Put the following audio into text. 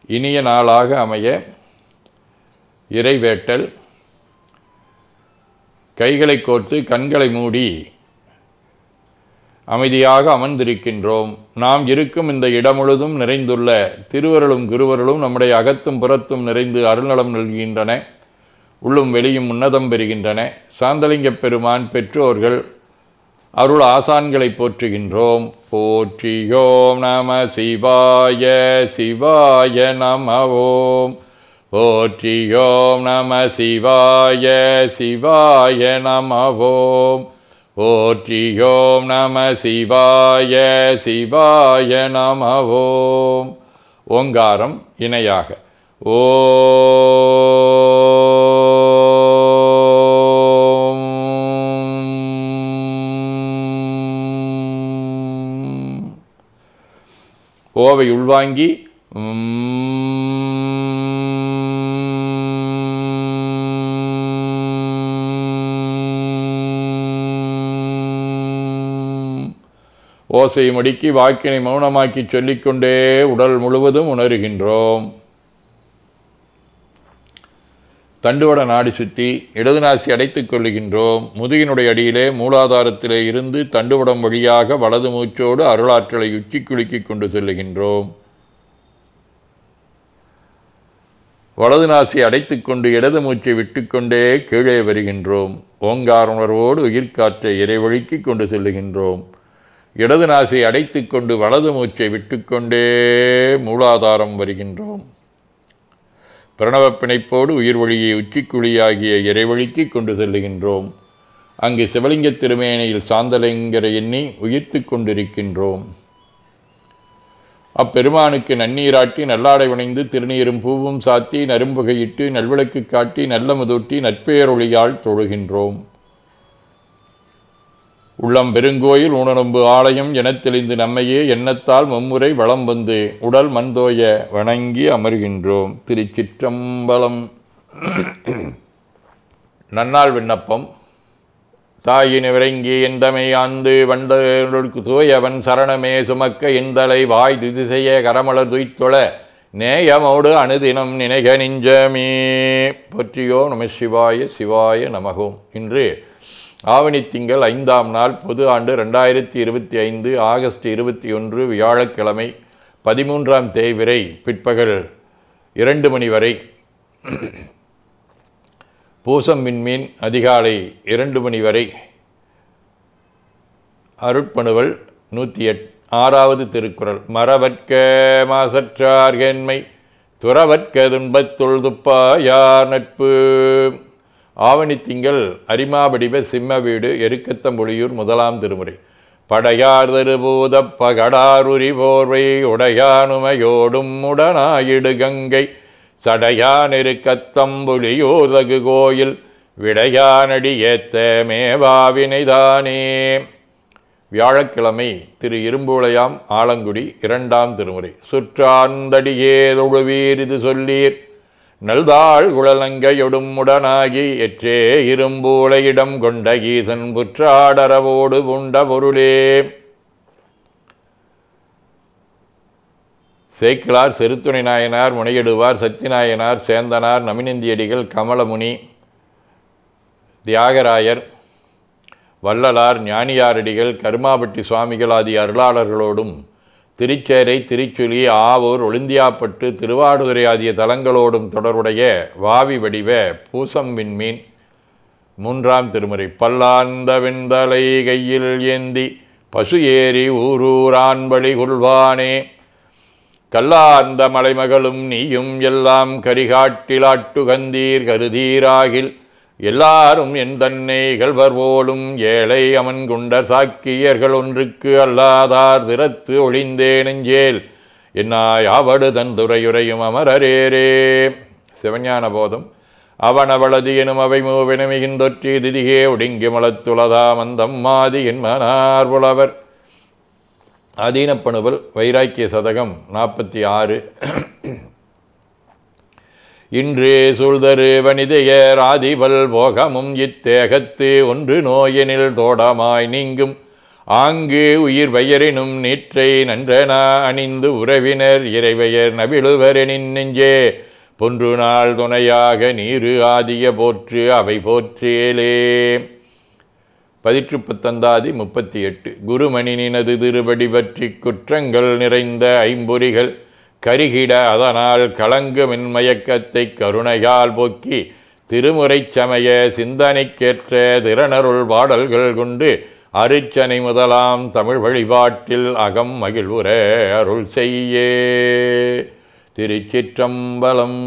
இனிய நாளாக அமைய இறைவேட்டல். கைகளை கோர்த்து கண்களை மூடி அமைதியாக அமர்ந்திருக்கின்றோம். நாம் இருக்கும் இந்த இடம் முழுதும் நிறைந்துள்ள திருவருளும் குருவருளும் நம்முடைய அகத்தும் புறத்தும் நிறைந்து அருள்நலம் நல்கின்றன. உள்ளும் வெளியும் உன்னதம் பெறுகின்றன. சாந்தலிங்கப் பெருமான் பெற்றோர்கள் அருள் ஆசான்களை போற்றுகின்றோம். போற்றியோம் நம சிவாய சிவாய நம ஓம். போற்றியோம் நம சிவாய சிவாய நம ஓம். போற்றியோம் நம சிவாய சிவாய நம ஓம். ஓங்காரம் இணையாக ஓம். ஓவை உள்வாங்கி ஓசை மடிக்கி வாக்கினை மௌனமாக்கி சொல்லிக்கொண்டே உடல் முழுவதும் உணர்கின்றோம். தண்டுவட நாடி சுற்றி இடது நாசி அடைத்துக் கொள்ளுகின்றோம். முதுகினுடைய அடியிலே மூலாதாரத்திலே இருந்து தண்டுவடம் வழியாக வலது மூச்சோடு அருளாற்றலை உச்சி குலுக்கி கொண்டு செல்லுகின்றோம். வலது நாசி அடைத்துக் கொண்டு இடது மூச்சை விட்டுக்கொண்டே கீழே வருகின்றோம். ஓங்கார உணர்வோடு உயிர்காற்றை இறைவழிக்கு கொண்டு செல்லுகின்றோம். இடது நாசி அடைத்துக் கொண்டு வலது மூச்சை விட்டுக்கொண்டே மூலாதாரம் வருகின்றோம். பிரணவ பிணைப்போடு உயிர் வழியை உச்சிக்குழியாகிய இறைவழிக்கு கொண்டு செல்லுகின்றோம். அங்கு சிவலிங்க திருமேனியில் சாந்தலிங்கரை எண்ணி உயிர்த்து கொண்டிருக்கின்றோம். அப்பெருமானுக்கு நன்னீராட்டி நல்லாடை வணைந்து திருநீரும் பூவும் சாத்தி நரும்புகையிட்டு நல்விளக்கு காட்டி நல்ல முதூட்டி நற்பேரொழியால் தொழுகின்றோம். உள்ளம் பெருங்கோயில் ஊனநொம்பு ஆலயம் எனத் தெளிந்து நம்மையே எண்ணத்தால் மும்முறை வளம் வந்து உடல் மண்தோய வணங்கி அமர்கின்றோம். திருச்சிற்றம்பலம். நன்னாள் விண்ணப்பம். தாயினு விரங்கி எந்தமை ஆந்து வண்டற்கு தூயவன் சரணமே சுமக்க எந்தலை வாய் திதிசெய கரமலர் துய்த்தொழ நேயமோடு அணுதினம் நினைக நெஞ்சமே. போற்றியோ நம சிவாய சிவாய நமகோம். இன்று ஆவணி திங்கள் 5ஆம் நாள், பொது ஆண்டு 2025 ஆகஸ்ட் 21 வியாழக்கிழமை, 13ஆம் தேய்பிறை பிற்பகல் 2 மணி வரை. பூசம் விண்மீன் அதிகாலை 2 மணி வரை. அருட்பணுவல் 106வது திருக்குறள். மறவற்க மாசற்றார்கென்மை துறவற்க துன்பத்துள் துப்பாயார் நட்பு. ஆவணி திங்கள் அரிமாபடிவ சிம்ம வீடு எருக்கத்தம்புலியூர் 1ஆம் திருமுறை. படையார் தருபூத பகடாருரி போர்வை உடையானுமையோடும் உடனாயிடு கங்கை சடையான் எருக்கத்தம்புலியூர் தகு கோயில் விடையானடி ஏத்த மேவாவினைதானே. வியாழக்கிழமை திரு இரும்புளையாம் ஆலங்குடி 2ஆம் திருமுறை. சுற்றாந்தடியே தொழுவீர் இது சொல்லீர் நல்தாள் குழலங்கையொடும் உடனாகி எற்றே இரும்பூளையிடம் கொண்ட ஈசன் புற்றாடரவோடு உண்ட பொருளே. சேக்கிழார், செருத்துணை நாயனார், முனையிடுவார், சத்திநாயனார், சேந்தனார், நமினந்தியடிகள், கமலமுனி, தியாகராயர், வள்ளலார், ஞானியாரடிகள், கருமாபட்டி சுவாமிகள் ஆதி அருளாளர்களோடும் திருச்சேரை, திருச்சுழி, ஆவூர், ஒளிந்தியாப்பட்டு, திருவாடுதுறை ஆகிய தலங்களோடும் தொடர்புடைய வாவி வடிவ பூசம் விண்மீன் 3ஆம் திருமுறை. பல்லாந்த வெண்தலை கையில் ஏந்தி பசு ஏறி ஊரூரான்பழி கொள்வானே கல்லார்ந்த மலைமகளும் நீயும் எல்லாம் கரிகாட்டிலாட்டுகந்தீர் கருதீராகில் எல்லாரும் என் தன்னை இகழ்வர் போலும் ஏழை அமன் கொண்ட சாக்கியர்கள் ஒன்றுக்கு அல்லாதார் திறத்து ஒளிந்தே நெஞ்சேல் என்னாய் ஆவடு தந்துரையுரையும் அமரரேரே. சிவஞான போதம். அவனவளது எனும் அவை மூவெனமிகின்றொற்றி திதிகே ஒடுங்கி மலத்துளதா மந்தம் மாதி என்மனார் புலவர். அதீனப்பணுவல் வைராக்கிய சதகம் 46. இன்றே சூழ்தரு வனிதையர் ஆதிபல் போகமும் இத்தேகத்து ஒன்று நோயெனில் தோடமாய் நீங்கும் ஆங்கு உயிர் பெயரினும் நீற்றை நன்றனா அணிந்து உறவினர் இறைவயர் நவிழுவரெனின் நெஞ்சே பொன்று நாள் துணையாக நீரு ஆதிய போற்று அவை போற்றேலே. 18 குருமணி நினது திருபடி பற்றி குற்றங்கள் நிறைந்த ஐம்பொறிகள் கருகிட அதனால் கலங்கும் மயக்கத்தை கருணையால் போக்கி திருமுறைச் சமய சிந்தனைக்கேற்ற திறனருள் பாடல்கள் கொண்டு அருச்சனை முதலாம் தமிழ் வழிபாட்டில் அகம் மகிழ்வுற அருள் செய்யே. திருச்சிற்றம்பலம்.